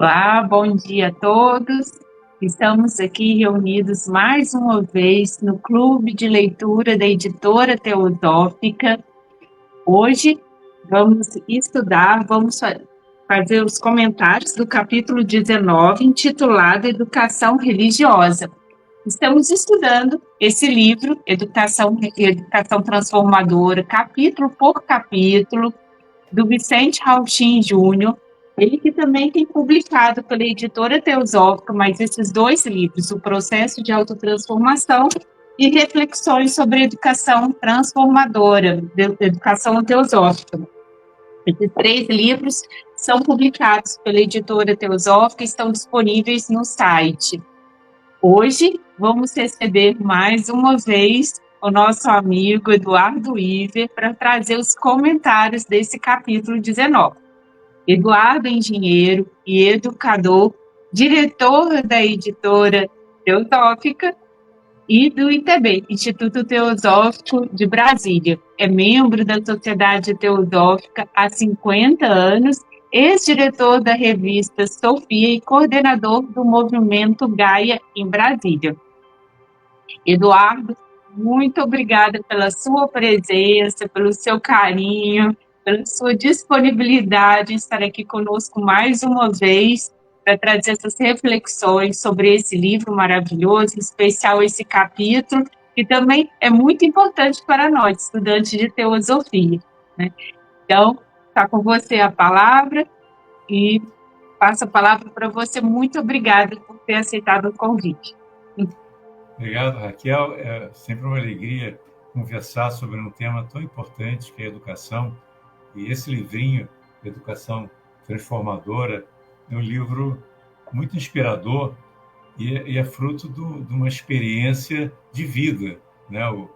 Olá, bom dia a todos. Estamos aqui reunidos mais uma vez no Clube de Leitura da Editora Teosófica. Hoje vamos fazer os comentários do capítulo 19, intitulado Educação Religiosa. Estamos estudando esse livro, Educação Transformadora, capítulo por capítulo, do Vicente Rauchin Júnior, ele que também tem publicado pela editora Teosófica, mas esses dois livros, O Processo de Autotransformação e Reflexões sobre Educação Transformadora, Educação Teosófica. Esses três livros são publicados pela editora Teosófica e estão disponíveis no site. Hoje vamos receber mais uma vez o nosso amigo Eduardo Iver para trazer os comentários desse capítulo 19. Eduardo é engenheiro e educador, diretor da editora Teosófica e do ITB, Instituto Teosófico de Brasília. É membro da Sociedade Teosófica há 50 anos, ex-diretor da revista Sofia e coordenador do movimento Gaia em Brasília. Eduardo, muito obrigada pela sua presença, pelo seu carinho, pela sua disponibilidade em estar aqui conosco mais uma vez para trazer essas reflexões sobre esse livro maravilhoso, em especial esse capítulo, que também é muito importante para nós, estudantes de teosofia, né? Então, está com você a palavra e passo a palavra para você. Muito obrigada por ter aceitado o convite. Obrigado, Raquel. É sempre uma alegria conversar sobre um tema tão importante que é a educação. E esse livrinho, Educação Transformadora, é um livro muito inspirador e é fruto de uma experiência de vida, né? O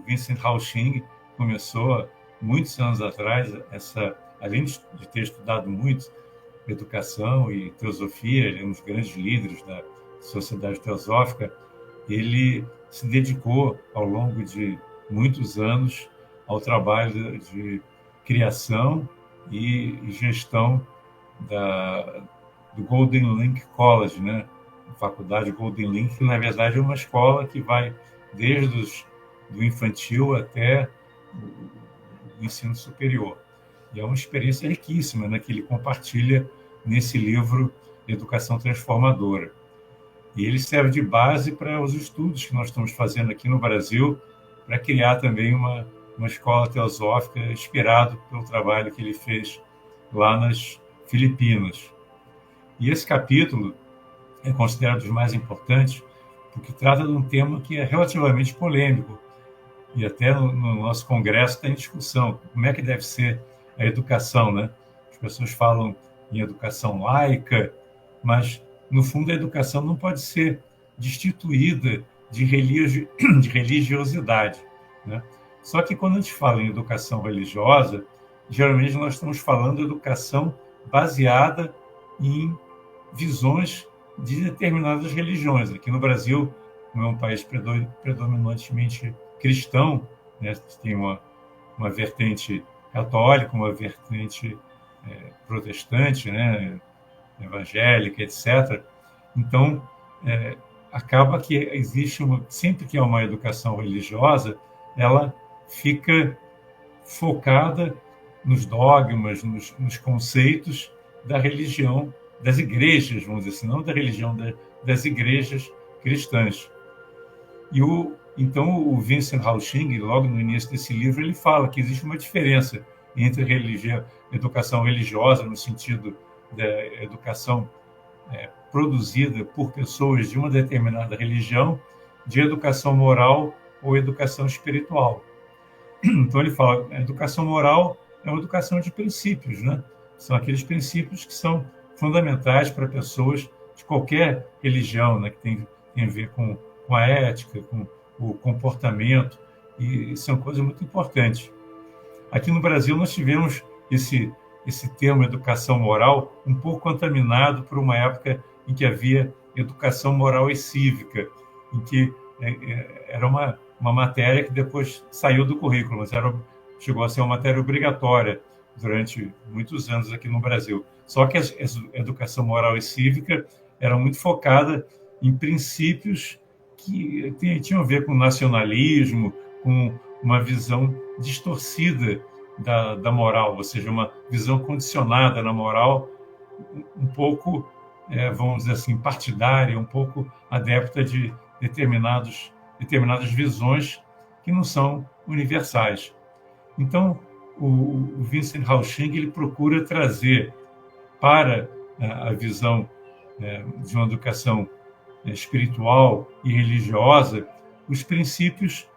Vincent Hao-Ching começou muitos anos atrás, além de ter estudado muito educação e teosofia, ele é um dos grandes líderes da Sociedade Teosófica. Ele se dedicou ao longo de muitos anos ao trabalho de criação e gestão do Golden Link College, né? A Faculdade Golden Link, que na verdade é uma escola que vai desde do infantil até o ensino superior. E é uma experiência riquíssima, né, que ele compartilha nesse livro Educação Transformadora. E ele serve de base para os estudos que nós estamos fazendo aqui no Brasil, para criar também uma escola teosófica inspirado pelo trabalho que ele fez lá nas Filipinas. E esse capítulo é considerado dos mais importantes, porque trata de um tema que é relativamente polêmico, e até no nosso congresso está em discussão, como é que deve ser a educação, né? As pessoas falam em educação laica, mas, no fundo, a educação não pode ser destituída de religiosidade, né? Só que, quando a gente fala em educação religiosa, geralmente nós estamos falando de educação baseada em visões de determinadas religiões. Aqui no Brasil, como é um país predominantemente cristão, né? Tem uma vertente católica, uma vertente protestante, né? Evangélica, etc. Então, acaba que existe sempre que há uma educação religiosa, ela fica focada nos dogmas, nos conceitos da religião, das igrejas, vamos dizer assim, não da religião, das igrejas cristãs. Então, o Vincent Hao-Ching, logo no início desse livro, ele fala que existe uma diferença entre educação religiosa, no sentido da educação produzida por pessoas de uma determinada religião, de educação moral ou educação espiritual. Então, ele fala, a educação moral é uma educação de princípios, né? São aqueles princípios que são fundamentais para pessoas de qualquer religião, né? Que tem a ver com a ética, com o comportamento, e isso é uma coisa muito importante. Aqui no Brasil, nós tivemos esse termo educação moral um pouco contaminado por uma época em que havia educação moral e cívica, em que era uma matéria que depois saiu do currículo, mas chegou a ser uma matéria obrigatória durante muitos anos aqui no Brasil. Só que a educação moral e cívica era muito focada em princípios que tinham a ver com nacionalismo, com uma visão distorcida da moral, ou seja, uma visão condicionada na moral, um pouco, vamos dizer assim, partidária, um pouco adepta de determinadas visões que não são universais. Então, o Vincent Hausching ele procura trazer para a visão de uma educação espiritual e religiosa os princípios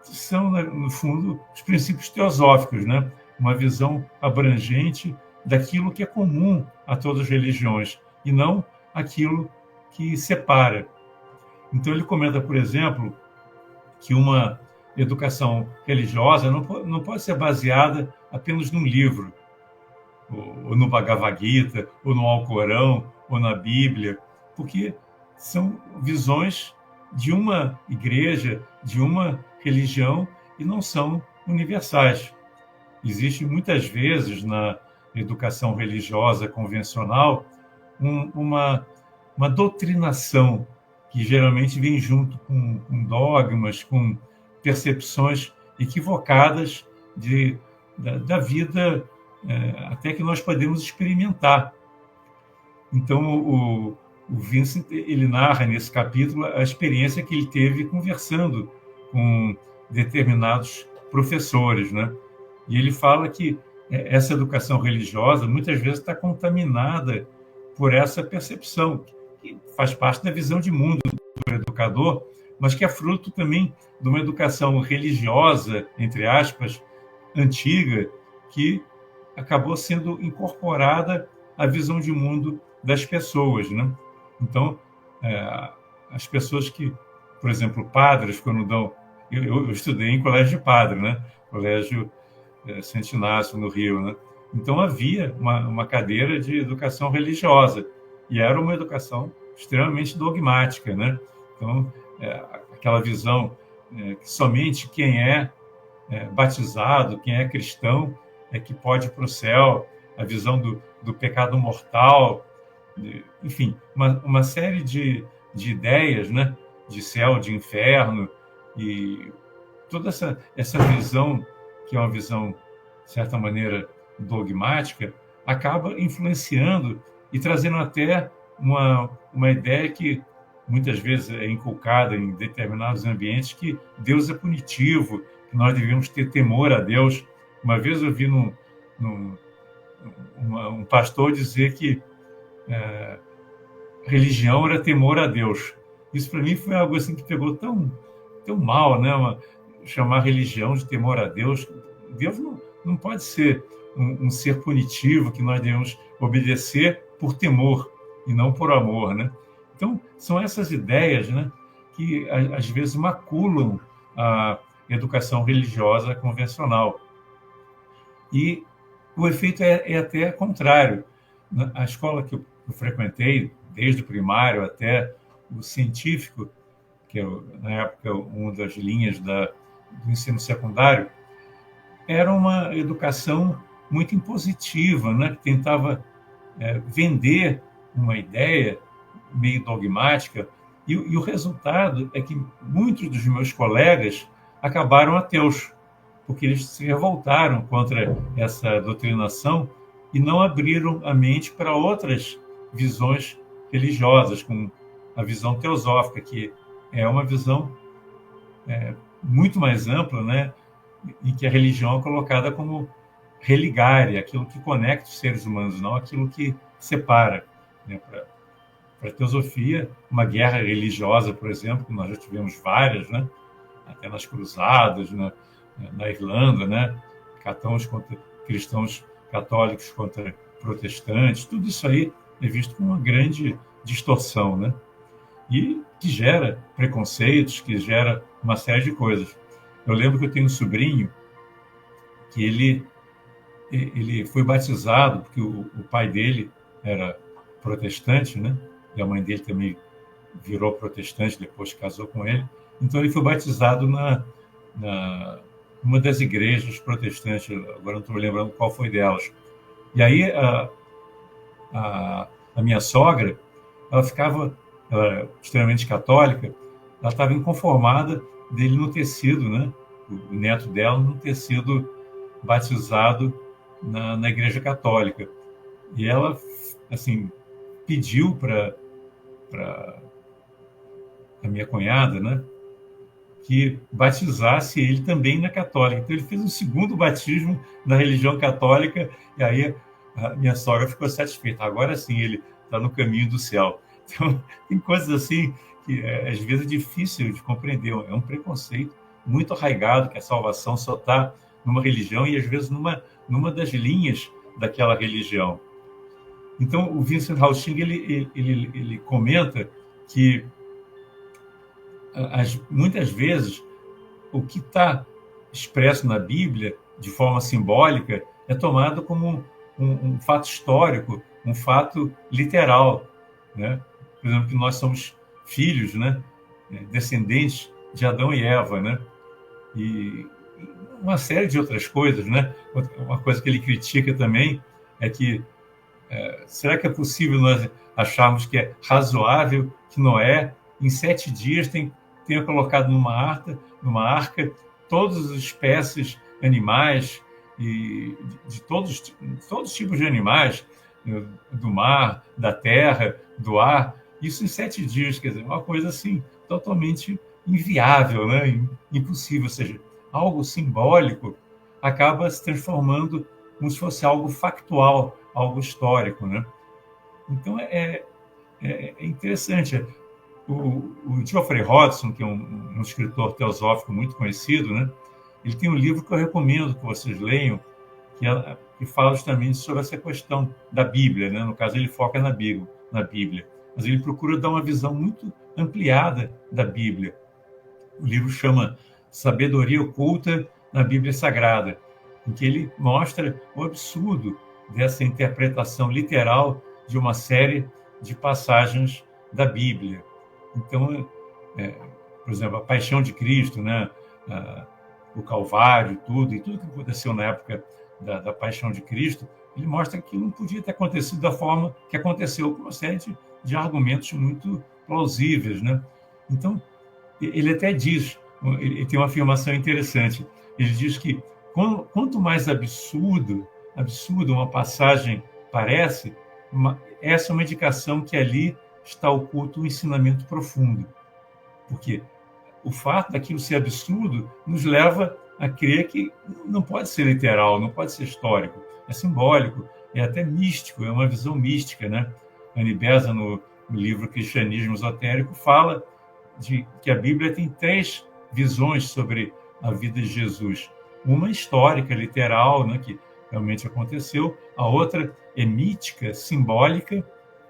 que são, no fundo, os princípios teosóficos, né? Uma visão abrangente daquilo que é comum a todas as religiões e não aquilo que separa. Então, ele comenta, por exemplo, que uma educação religiosa não pode ser baseada apenas num livro, ou no Bhagavad Gita, ou no Alcorão, ou na Bíblia, porque são visões de uma igreja, de uma religião, e não são universais. Existe muitas vezes na educação religiosa convencional uma doutrinação que geralmente vem junto com dogmas, com percepções equivocadas da vida até que nós podemos experimentar. Então, o Vincent ele narra nesse capítulo a experiência que ele teve conversando com determinados professores, né? E ele fala que essa educação religiosa muitas vezes está contaminada por essa percepção, que faz parte da visão de mundo do educador, mas que é fruto também de uma educação religiosa, entre aspas, antiga, que acabou sendo incorporada à visão de mundo das pessoas, né? Então, as pessoas que, por exemplo, padres, quando dão... Eu estudei em colégio de padre, né? Colégio Santo Inácio, no Rio, né? Então, havia uma cadeira de educação religiosa, e era uma educação extremamente dogmática, né? Então, aquela visão que somente quem é batizado, quem é cristão, é que pode ir para o céu, a visão do pecado mortal, enfim, uma série de ideias, né? De céu, de inferno, e toda essa visão, que é uma visão, de certa maneira, dogmática, acaba influenciando e trazendo até uma ideia que muitas vezes é inculcada em determinados ambientes, que Deus é punitivo, que nós devemos ter temor a Deus. Uma vez eu vi um pastor dizer que religião era temor a Deus. Isso para mim foi algo assim que pegou tão mal, né? Chamar religião de temor a Deus. Deus não pode ser um ser punitivo que nós devemos obedecer por temor e não por amor, né? Então, são essas ideias, né, que às vezes maculam a educação religiosa convencional. E o efeito é até contrário. A escola que eu frequentei, desde o primário até o científico, que é, na época, uma das linhas do ensino secundário, era uma educação muito impositiva, né, que tentava vender uma ideia meio dogmática, e o resultado é que muitos dos meus colegas acabaram ateus, porque eles se revoltaram contra essa doutrinação e não abriram a mente para outras visões religiosas, como a visão teosófica, que é uma visão muito mais ampla, né, em que a religião é colocada como religária, aquilo que conecta os seres humanos, não aquilo que separa, né? Para a teosofia, uma guerra religiosa, por exemplo, que nós já tivemos várias, né? Até nas cruzadas, na Irlanda, né? Cristãos católicos contra protestantes, tudo isso aí é visto como uma grande distorção, né? E que gera preconceitos, que gera uma série de coisas. Eu lembro que eu tenho um sobrinho que ele foi batizado, porque o pai dele era protestante, né? E a mãe dele também virou protestante depois que casou com ele. Então, ele foi batizado uma das igrejas protestantes, agora não estou lembrando qual foi delas. E aí a minha sogra, ela era extremamente católica, ela estava inconformada dele não ter sido, né, o neto dela não ter sido batizado na Igreja Católica. E ela, assim, pediu para a minha cunhada, né, que batizasse ele também na católica. Então, ele fez um segundo batismo na religião católica, e aí a minha sogra ficou satisfeita. Agora sim, ele está no caminho do céu. Então, tem coisas assim que, às vezes, é difícil de compreender. É um preconceito muito arraigado, que a salvação só está numa religião e, às vezes, numa das linhas daquela religião. Então, o Vincent Hausching, ele comenta que muitas vezes o que está expresso na Bíblia de forma simbólica é tomado como um fato histórico, um fato literal, né? Por exemplo, que nós somos filhos, né, descendentes de Adão e Eva, né? E uma série de outras coisas, né? Uma coisa que ele critica também é que será que é possível nós acharmos que é razoável que Noé, em 7 dias, tenha colocado numa arca todas as espécies animais e de todos os tipos de animais, do mar, da terra, do ar, isso em 7 dias, quer dizer, uma coisa assim totalmente inviável, né? Impossível, ou seja, algo simbólico acaba se transformando como se fosse algo factual, algo histórico, né? Então é interessante. O Geoffrey Hodgson, que é um escritor teosófico muito conhecido, né? Ele tem um livro que eu recomendo que vocês leiam, que fala justamente sobre essa questão da Bíblia, né? No caso, ele foca na Bíblia, mas ele procura dar uma visão muito ampliada da Bíblia. O livro chama Sabedoria Oculta na Bíblia Sagrada, em que ele mostra o absurdo dessa interpretação literal de uma série de passagens da Bíblia. Então, por exemplo, a Paixão de Cristo, né? O Calvário, e tudo que aconteceu na época da Paixão de Cristo, ele mostra que não podia ter acontecido da forma que aconteceu, com uma série de argumentos muito plausíveis, né? Então, ele até diz, ele tem uma afirmação interessante, ele diz que quanto mais absurdo uma passagem parece, essa é uma indicação que ali está oculto um ensinamento profundo. Porque o fato daquilo ser absurdo nos leva a crer que não pode ser literal, não pode ser histórico, é simbólico, é até místico, é uma visão mística, né? Annie Besant, no livro Cristianismo Esotérico, fala de que a Bíblia tem 3 visões sobre a vida de Jesus. Uma histórica, literal, né, que realmente aconteceu, a outra é mítica, simbólica,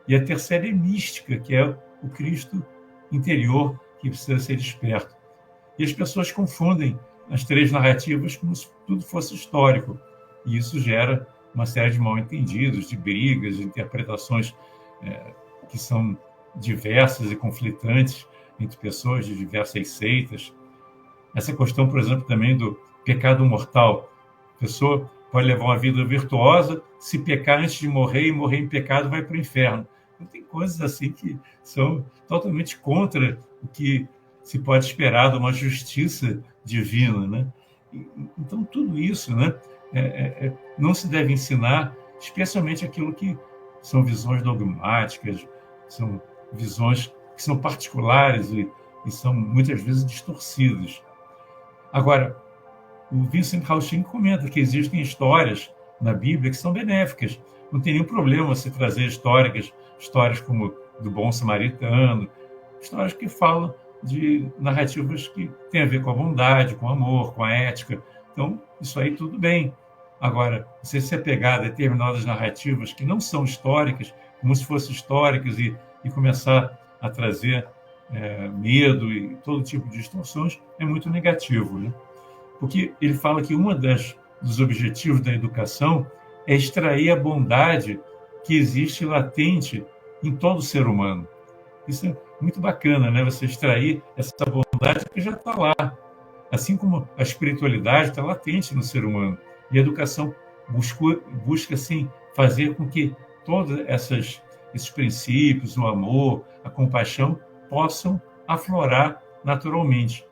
e a terceira é mística, que é o Cristo interior, que precisa ser desperto. E as pessoas confundem as 3 narrativas como se tudo fosse histórico. E isso gera uma série de mal-entendidos, de brigas, de interpretações que são diversas e conflitantes entre pessoas de diversas seitas. Essa questão, por exemplo, também do pecado mortal. A pessoa pode levar uma vida virtuosa, se pecar antes de morrer e morrer em pecado, vai para o inferno. Então, tem coisas assim que são totalmente contra o que se pode esperar de uma justiça divina, né? Então, tudo isso, né, não se deve ensinar, especialmente aquilo que são visões dogmáticas, são visões que são particulares e são muitas vezes distorcidas. Agora, o Vincent Hausching comenta que existem histórias na Bíblia que são benéficas. Não tem nenhum problema você trazer histórias como do bom samaritano, histórias que falam de narrativas que têm a ver com a bondade, com o amor, com a ética. Então, isso aí tudo bem. Agora, você se apegar a determinadas narrativas que não são históricas, como se fossem históricas, e começar a trazer medo e todo tipo de distorções, é muito negativo, né? Porque ele fala que dos objetivos da educação é extrair a bondade que existe latente em todo ser humano. Isso é muito bacana, né? Você extrair essa bondade que já está lá. Assim como a espiritualidade está latente no ser humano. E a educação busca assim, fazer com que todos esses princípios, o amor, a compaixão, possam aflorar naturalmente.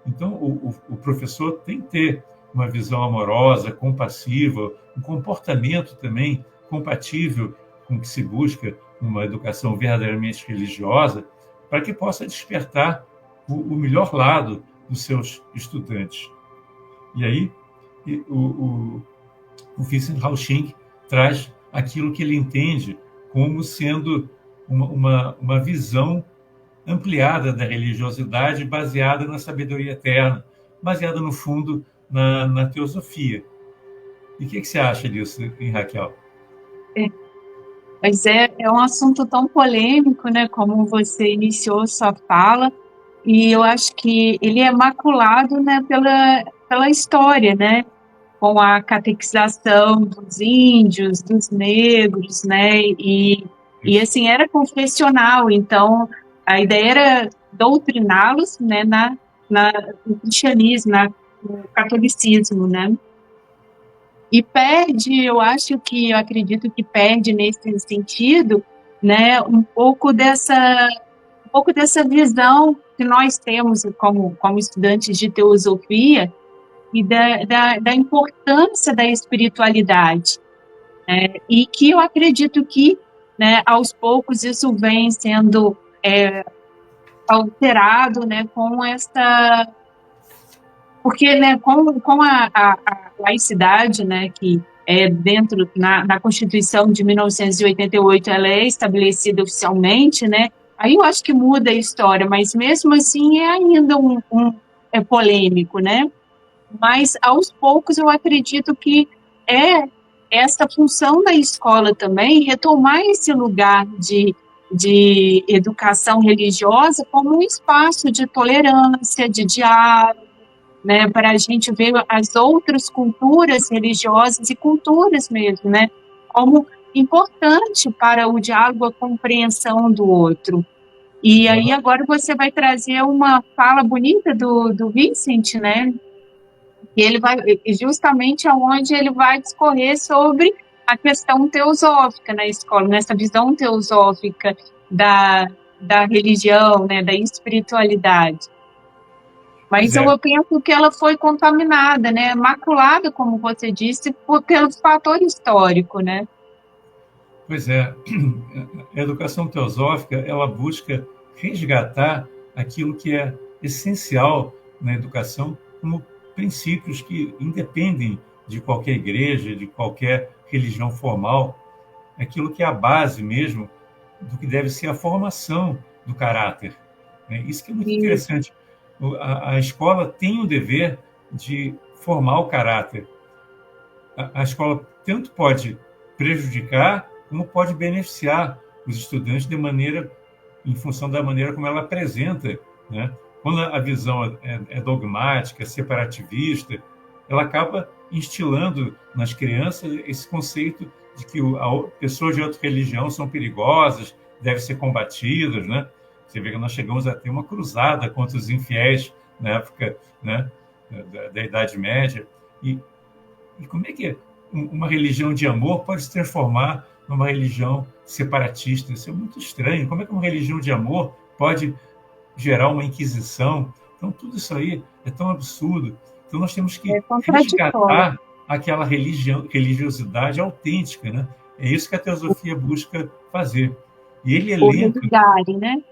Então, o professor tem que ter uma visão amorosa, compassiva, um comportamento também compatível com o que se busca numa educação verdadeiramente religiosa, para que possa despertar o melhor lado dos seus estudantes. E aí, o Vincent Hausching traz aquilo que ele entende como sendo uma visão ampliada da religiosidade baseada na sabedoria eterna, baseada, no fundo, na teosofia. E o que você acha disso, hein, Raquel? Mas é um assunto tão polêmico, né, como você iniciou sua fala, e eu acho que ele é maculado, né, pela história, né, com a catequização dos índios, dos negros, né, e assim, era confessional, então a ideia era doutriná-los, né, no cristianismo, no catolicismo, né. E perde, eu acredito que perde nesse sentido, né, um pouco dessa visão que nós temos como estudantes de teosofia e da importância da espiritualidade, né, e que eu acredito que, né, aos poucos isso vem sendo alterado, né, com essa... Porque, né, com a laicidade, né, que é dentro, na Constituição de 1988, ela é estabelecida oficialmente, né, aí eu acho que muda a história, mas mesmo assim é ainda é polêmico, né, mas aos poucos eu acredito que é essa função da escola também retomar esse lugar de educação religiosa como um espaço de tolerância, de diálogo, né, para a gente ver as outras culturas religiosas e culturas mesmo, né, como importante para o diálogo, a compreensão do outro. E aí agora você vai trazer uma fala bonita do Vincent, né, e ele vai justamente aonde ele vai discorrer sobre a questão teosófica na escola, nessa visão teosófica da religião, né, da espiritualidade. Mas eu penso que ela foi contaminada, né, maculada, como você disse, pelo fator histórico, né? Pois é, a educação teosófica, ela busca resgatar aquilo que é essencial na educação como princípios que independem de qualquer igreja, de qualquer religião formal, aquilo que é a base mesmo do que deve ser a formação do caráter. Isso que é muito interessante. A escola tem o dever de formar o caráter. A escola tanto pode prejudicar como pode beneficiar os estudantes em função da maneira como ela apresenta, né? Quando a visão é dogmática, separativista, ela acaba instilando nas crianças esse conceito de que pessoas de outra religião são perigosas, devem ser combatidas, né? Você vê que nós chegamos a ter uma cruzada contra os infiéis na época, né, da Idade Média. E como é que uma religião de amor pode se transformar numa religião separatista? Isso é muito estranho. Como é que uma religião de amor pode gerar uma inquisição? Então, tudo isso aí é tão absurdo. Então, nós temos que resgatar aquela religiosidade autêntica, né? É isso que a teosofia busca fazer. E ele elenca... né?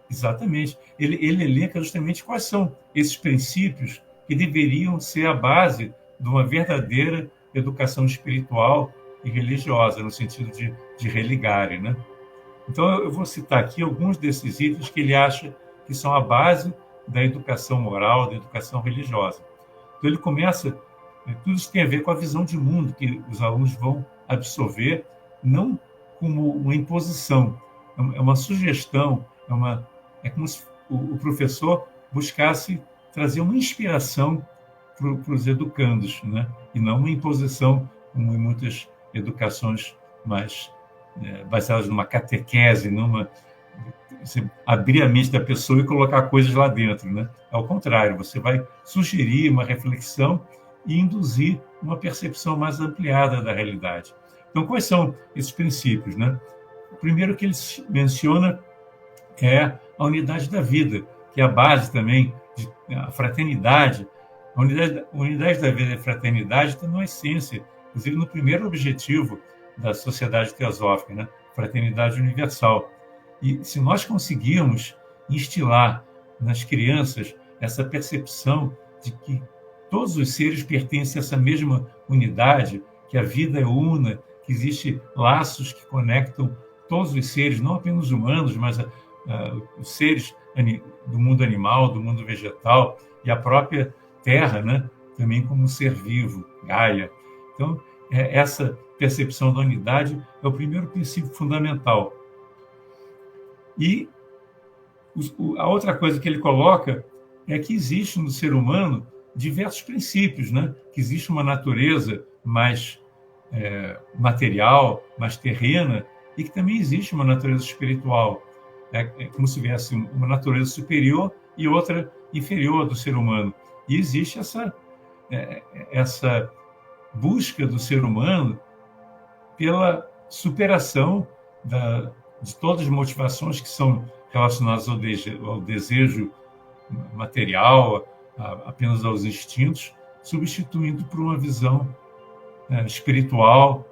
Exatamente. Ele elenca justamente quais são esses princípios que deveriam ser a base de uma verdadeira educação espiritual e religiosa, no sentido de religare, né? Então, eu vou citar aqui alguns desses itens que ele acha que são a base da educação moral, da educação religiosa. Então, ele começa... Tudo isso tem a ver com a visão de mundo que os alunos vão absorver, não como uma imposição, é uma sugestão, é como se o professor buscasse trazer uma inspiração para os educandos, né? E não uma imposição, como em muitas educações mais baseadas numa catequese, você abrir a mente da pessoa e colocar coisas lá dentro, né? Ao contrário, você vai sugerir uma reflexão e induzir uma percepção mais ampliada da realidade. Então, quais são esses princípios, né? O primeiro que ele menciona é a unidade da vida, que é a base também da fraternidade. A unidade da vida e a fraternidade está na essência, inclusive no primeiro objetivo da sociedade teosófica, né? Fraternidade universal. E se nós conseguirmos instilar nas crianças essa percepção de que todos os seres pertencem a essa mesma unidade, que a vida é una, que existem laços que conectam todos os seres, não apenas humanos, mas os seres do mundo animal, do mundo vegetal e a própria Terra, né? Também como um ser vivo, Gaia. Então, essa percepção da unidade é o primeiro princípio fundamental. E a outra coisa que ele coloca é que existe no ser humano diversos princípios, né? Que existe uma natureza mais material, mais terrena, e que também existe uma natureza espiritual. É como se tivesse uma natureza superior e outra inferior do ser humano. E existe essa busca do ser humano pela superação de todas as motivações que são relacionadas ao desejo material, apenas aos instintos, substituindo por uma visão espiritual,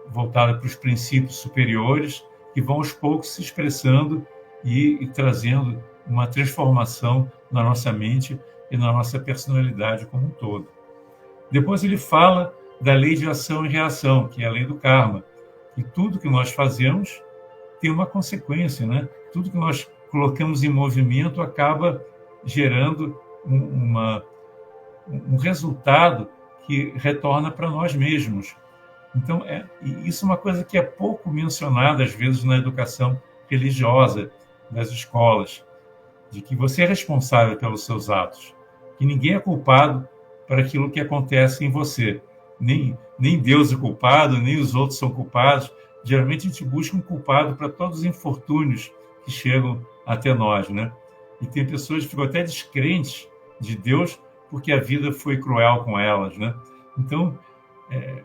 voltada para os princípios superiores, que vão aos poucos se expressando e trazendo uma transformação na nossa mente e na nossa personalidade como um todo. Depois ele fala da lei de ação e reação, que é a lei do karma, e tudo que nós fazemos tem uma consequência, né? Tudo que nós colocamos em movimento acaba gerando um resultado que retorna para nós mesmos. Então, isso é uma coisa que é pouco mencionada, às vezes, na educação religiosa das escolas, de que você é responsável pelos seus atos, que ninguém é culpado para aquilo que acontece em você. Nem Deus é culpado, nem os outros são culpados. Geralmente, a gente busca um culpado para todos os infortúnios que chegam até nós, né? E tem pessoas que ficam até descrentes de Deus porque a vida foi cruel com elas, né? Então, é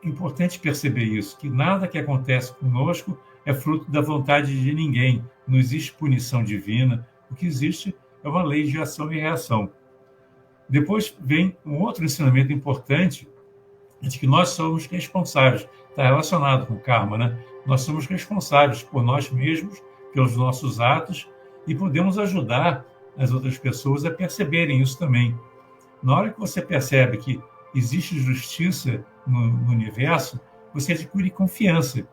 importante perceber isso, que nada que acontece conosco é fruto da vontade de ninguém. Não existe punição divina. O que existe é uma lei de ação e reação. Depois vem um outro ensinamento importante, de que nós somos responsáveis. Está relacionado com o karma, né? Nós somos responsáveis por nós mesmos, pelos nossos atos, e podemos ajudar as outras pessoas a perceberem isso também. Na hora que você percebe que existe justiça no universo, você adquire confiança.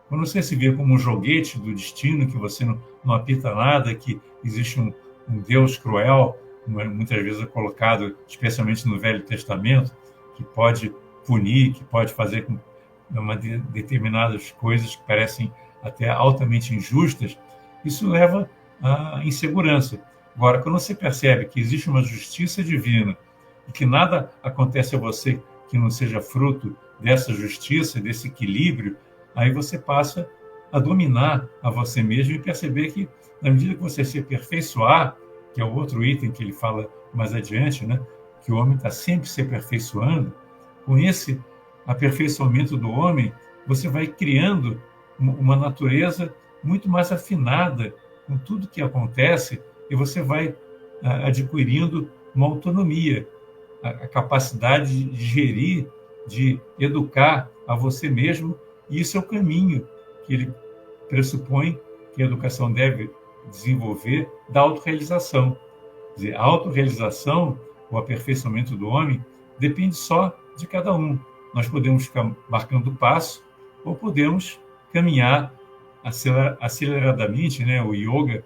Quando você se vê como um joguete do destino, que você não apita nada, que existe um Deus cruel, muitas vezes é colocado, especialmente no Velho Testamento, que pode punir, que pode fazer com determinadas coisas que parecem até altamente injustas, isso leva à insegurança. Agora, quando você percebe que existe uma justiça divina e que nada acontece a você que não seja fruto dessa justiça, desse equilíbrio, aí você passa a dominar a você mesmo e perceber que, na medida que você se aperfeiçoar, que é o outro item que ele fala mais adiante, né? Que o homem está sempre se aperfeiçoando, com esse aperfeiçoamento do homem, você vai criando uma natureza muito mais afinada com tudo que acontece e você vai adquirindo uma autonomia, a capacidade de gerir, de educar a você mesmo, e isso é o caminho que ele pressupõe que a educação deve desenvolver da autorrealização. Quer dizer, a autorrealização, o aperfeiçoamento do homem, depende só de cada um. Nós podemos ficar marcando o passo ou podemos caminhar aceleradamente, né? O yoga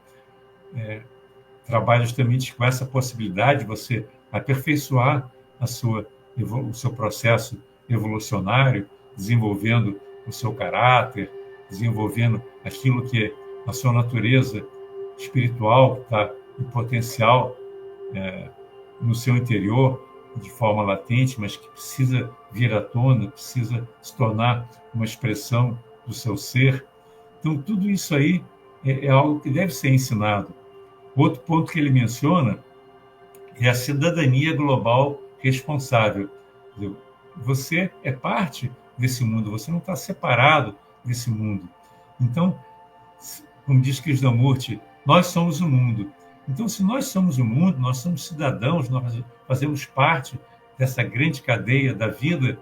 trabalha justamente com essa possibilidade de você aperfeiçoar o seu processo evolucionário, desenvolvendo o seu caráter, desenvolvendo aquilo que é a sua natureza espiritual, que está em potencial no seu interior, de forma latente, mas que precisa vir à tona, precisa se tornar uma expressão do seu ser. Então, tudo isso aí é algo que deve ser ensinado. Outro ponto que ele menciona é a cidadania global responsável. Você é parte desse mundo, você não está separado desse mundo. Então, como diz Krishnamurti, nós somos o mundo. Então, se nós somos o mundo, nós somos cidadãos, nós fazemos parte dessa grande cadeia da vida,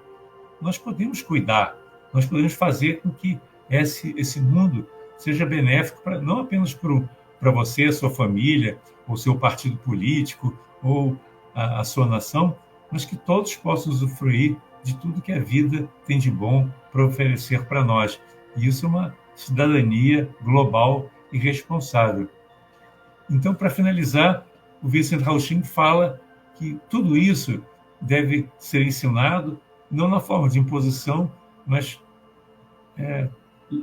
nós podemos cuidar, nós podemos fazer com que esse mundo seja benéfico não apenas para você, a sua família, ou seu partido político, ou a sua nação, mas que todos possam usufruir de tudo que a vida tem de bom para oferecer para nós. E isso é uma cidadania global e responsável. Então, para finalizar, o Vincent Hausching fala que tudo isso deve ser ensinado, não na forma de imposição, mas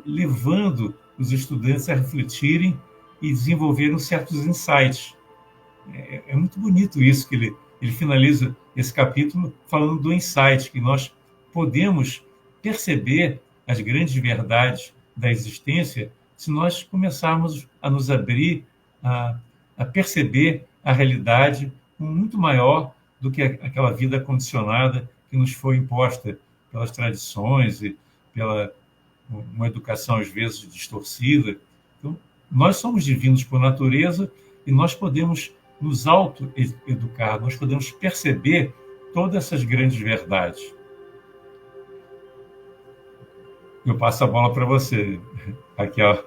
levando os estudantes a refletirem e desenvolverem certos insights. É muito bonito isso, que ele finaliza esse capítulo falando do insight, que nós podemos perceber as grandes verdades da existência se nós começarmos a nos abrir, a perceber a realidade muito maior do que aquela vida condicionada que nos foi imposta pelas tradições e pela uma educação, às vezes, distorcida. Então, nós somos divinos por natureza e nós podemos nos auto-educar, nós podemos perceber todas essas grandes verdades. Eu passo a bola para você, Raquel.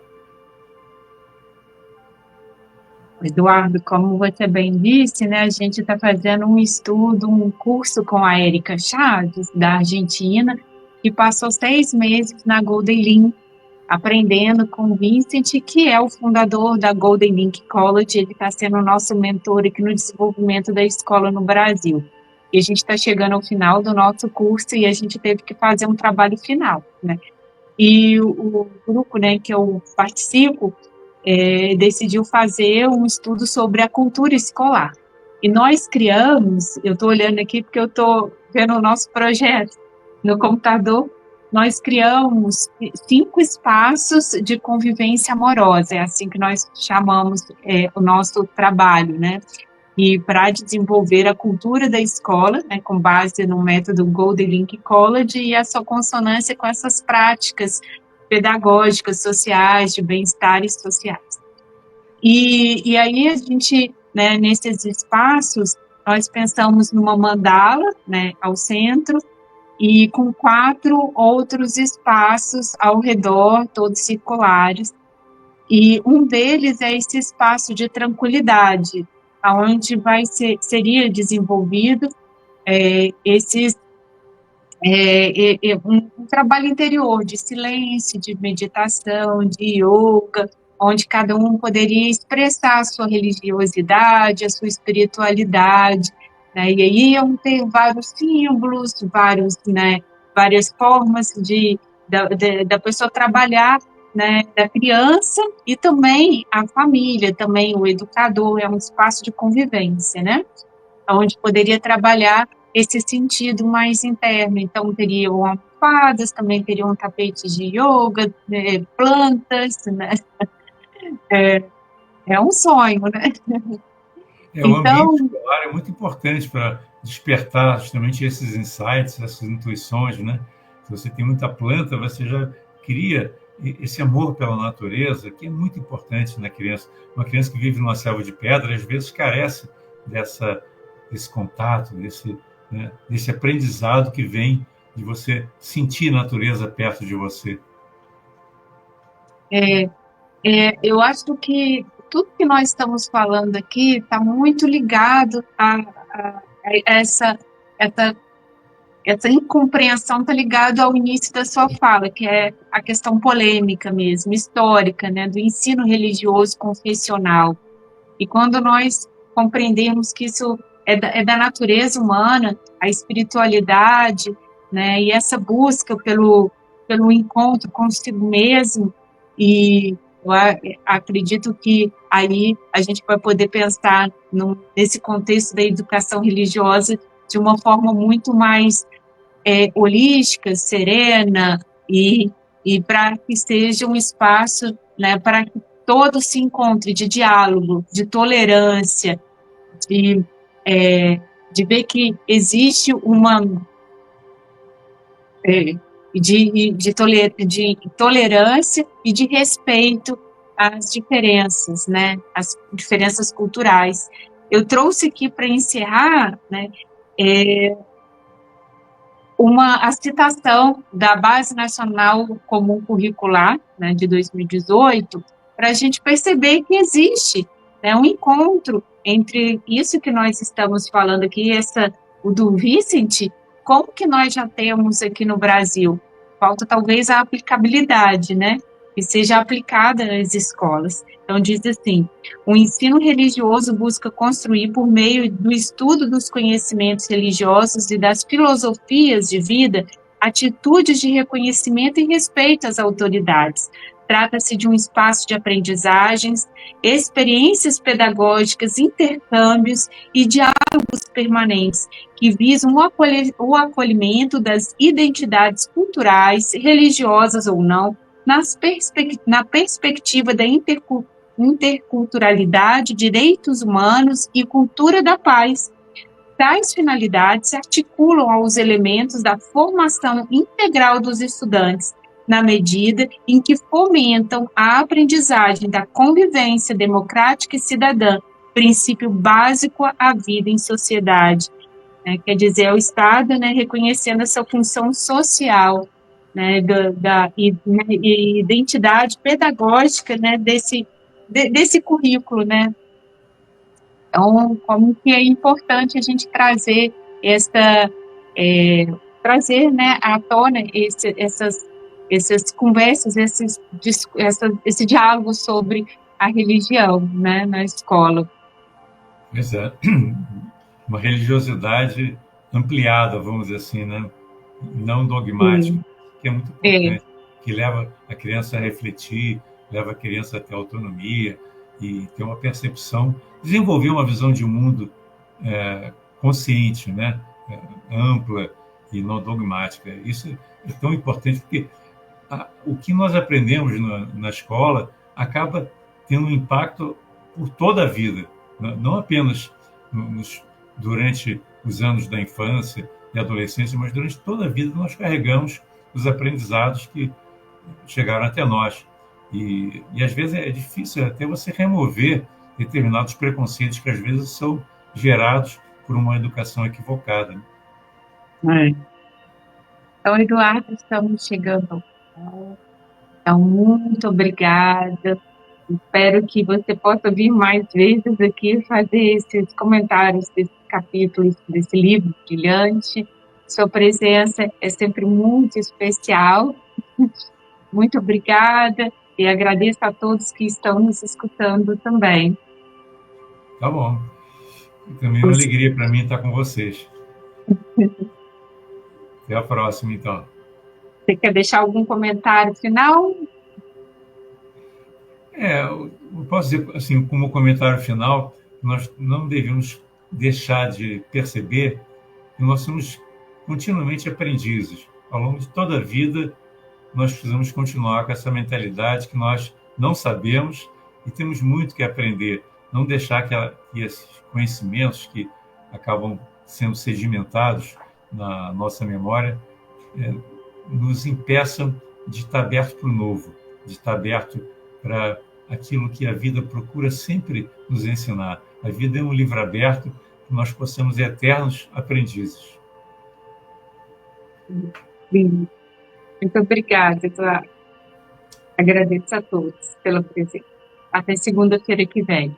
Eduardo, como você bem disse, né, a gente está fazendo um estudo, um curso com a Érica Chaves, da Argentina, que passou 6 meses na Golden Link, aprendendo com o Vincent, que é o fundador da Golden Link College. Ele está sendo o nosso mentor aqui no desenvolvimento da escola no Brasil. E a gente está chegando ao final do nosso curso e a gente teve que fazer um trabalho final, né? E o grupo, né, que eu participo, decidiu fazer um estudo sobre a cultura escolar. E nós criamos, eu estou olhando aqui porque eu estou vendo o nosso projeto no computador, nós criamos 5 espaços de convivência amorosa, é assim que nós chamamos o nosso trabalho, né? E para desenvolver a cultura da escola, né, com base no método Golden Link College e a sua consonância com essas práticas pedagógicas, sociais, de bem-estares sociais. E aí a gente, né, nesses espaços, nós pensamos numa mandala, né, ao centro, e com 4 outros espaços ao redor, todos circulares. E um deles é esse espaço de tranquilidade, onde seria desenvolvido um trabalho interior de silêncio, de meditação, de yoga, onde cada um poderia expressar a sua religiosidade, a sua espiritualidade, né? E aí iam ter vários símbolos, várias formas da pessoa trabalhar, né, da criança e também a família, também o educador, é um espaço de convivência, né? Onde poderia trabalhar esse sentido mais interno. Então, teriam almofadas, também teriam tapetes de yoga, plantas, né? É um sonho, né? O ambiente escolar é muito importante para despertar justamente esses insights, essas intuições, né? Se você tem muita planta, você já cria esse amor pela natureza, que é muito importante na criança. Uma criança que vive numa selva de pedra, às vezes carece desse contato, desse aprendizado que vem de você sentir a natureza perto de você. Eu acho que tudo que nós estamos falando aqui está muito ligado a essa incompreensão, está ligado ao início da sua fala, que é a questão polêmica mesmo, histórica, né, do ensino religioso confessional. E quando nós compreendemos que isso é da natureza humana, a espiritualidade, né, e essa busca pelo encontro consigo mesmo, e eu acredito que aí a gente vai poder pensar nesse contexto da educação religiosa de uma forma muito mais holística, serena e e para que seja um espaço, né, para que todos se encontrem de diálogo, de tolerância, de, de ver que existe uma de tolerância e de respeito às diferenças, né, às diferenças culturais. Eu trouxe aqui para encerrar, né, a citação da Base Nacional Comum Curricular, né, de 2018, para a gente perceber que existe, né, um encontro entre isso que nós estamos falando aqui, o do Vicente, como que nós já temos aqui no Brasil. Falta talvez a aplicabilidade, né, que seja aplicada nas escolas. Então, diz assim: o ensino religioso busca construir, por meio do estudo dos conhecimentos religiosos e das filosofias de vida, atitudes de reconhecimento e respeito às autoridades. Trata-se de um espaço de aprendizagens, experiências pedagógicas, intercâmbios e diálogos permanentes, que visam o acolhimento das identidades culturais, religiosas ou não, na perspectiva da interculturalidade, direitos humanos e cultura da paz. Tais finalidades se articulam aos elementos da formação integral dos estudantes, na medida em que fomentam a aprendizagem da convivência democrática e cidadã, princípio básico à vida em sociedade. Quer dizer, é o Estado, né, reconhecendo essa função social, né, e identidade pedagógica, né, desse currículo, né. Então, como que é importante a gente trazer trazer, né, à tona essas conversas, esse diálogo sobre a religião, né, na escola. Pois é. Uma religiosidade ampliada, vamos dizer assim, né? Não dogmática, que é muito importante, que leva a criança a refletir, leva a criança a ter autonomia e ter uma percepção, desenvolver uma visão de mundo consciente, né? Ampla e não dogmática. Isso é tão importante porque o que nós aprendemos na escola acaba tendo um impacto por toda a vida, não apenas durante os anos da infância e adolescência, mas durante toda a vida nós carregamos os aprendizados que chegaram até nós. E às vezes é difícil até você remover determinados preconceitos que às vezes são gerados por uma educação equivocada. Então, Eduardo, estamos chegando ao final. Então, muito obrigada. Espero que você possa vir mais vezes aqui fazer esses comentários desses capítulos, desse livro brilhante. Sua presença é sempre muito especial. Muito obrigada e agradeço a todos que estão nos escutando também. Tá bom. Também é uma alegria para mim estar com vocês. Até a próxima, então. Você quer deixar algum comentário final? Eu posso dizer, assim, como comentário final, nós não devemos deixar de perceber que nós somos continuamente aprendizes. Ao longo de toda a vida, nós precisamos continuar com essa mentalidade que nós não sabemos e temos muito que aprender. Não deixar que esses conhecimentos que acabam sendo sedimentados na nossa memória nos impeçam de estar aberto para o novo, de estar aberto para aquilo que a vida procura sempre nos ensinar. A vida é um livro aberto, que nós possamos ser eternos aprendizes. Sim. Muito obrigada, Eduardo. Agradeço a todos pela presença. Até segunda-feira que vem.